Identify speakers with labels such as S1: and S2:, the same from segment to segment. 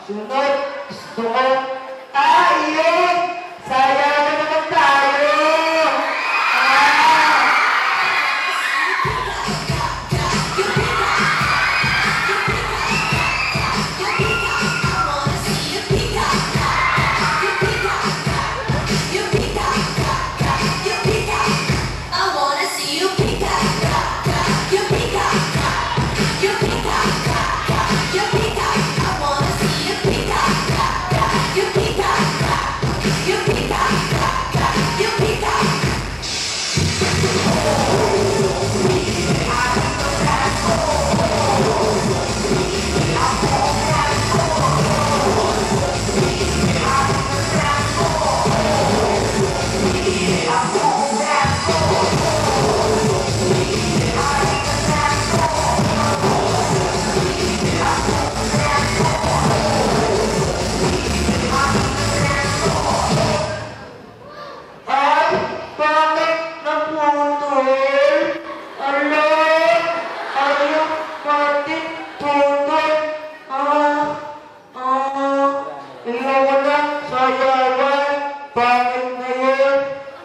S1: Sunod, gusto ko. Yun! Sayang na naman tayo!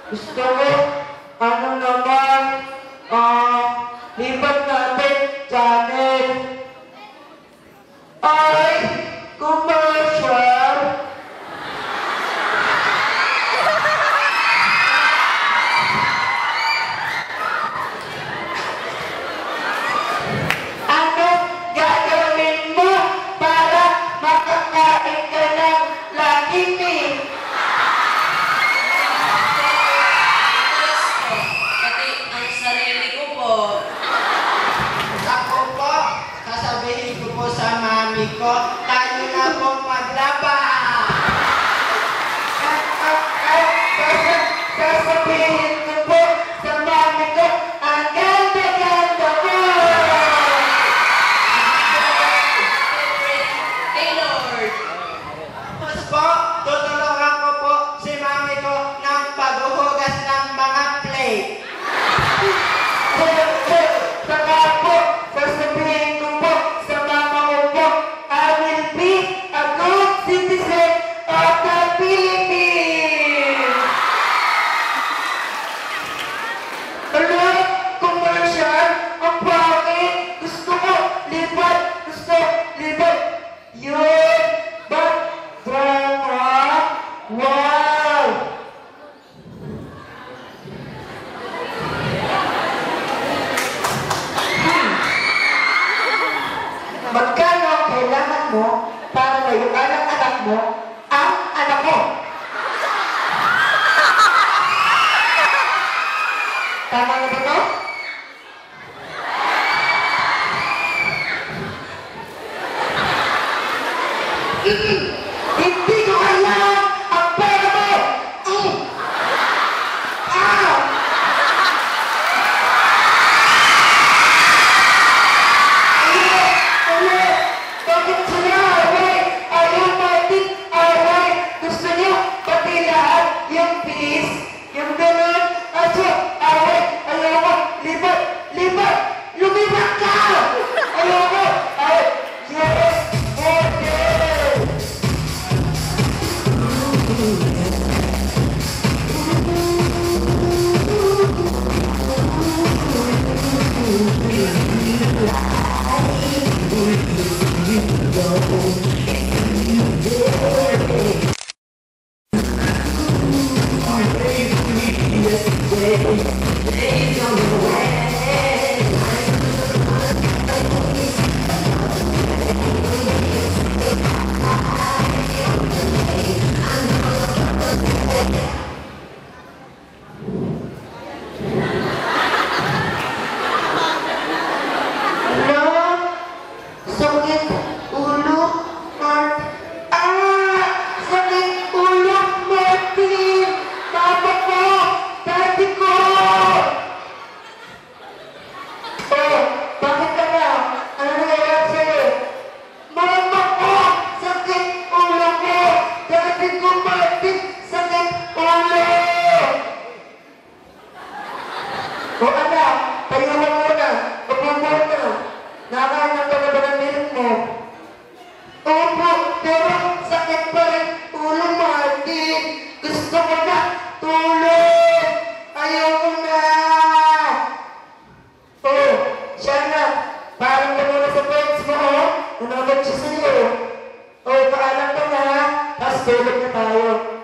S1: Gusto ko, ano naman, lipat natin channel. Ay, commercial. Ano gagawin mo para makakain ka ng laging meat?
S2: Sasabihin ko po sa mami ko, tayo na pong maglaba!
S1: Sasabihin ko po sa mami ko, ang ganda-ganda mo!
S2: Hey Lord! Tapos po, tutulungan ko po si mami ko ng paghuhugas ng mga plate.
S1: Saka po, sasabihin ko po sa mama ko po, I will be a good citizen of the Philippines! Ano? Commercial? Ang pangit! Gusto ko lipat! Gusto lipat! Yun! But drama? Wow! Magkano kailangan mo para layuan ang anak mo ang anak mo? Tama na ba ito? Hindi ko kailangan ang pera mo! Bakit sila away? Ayaw natin away. Gusto niyo pati lahat yung peace, yung gano'n. Aso, away. Ayaw ko. Lipat, lipat. Lumipat ka! Ayaw ko. Ay, yes, okay. Sakit ulo. Pero sakit pa rin ulo, Martin. Gusto ko na tulog. Ayoko na. Oh, siya na. Parang gano'n sa friends mo, oh. Nanonood siya sa'yo. Oh, paalam ka na. Tapos tulog na tayo.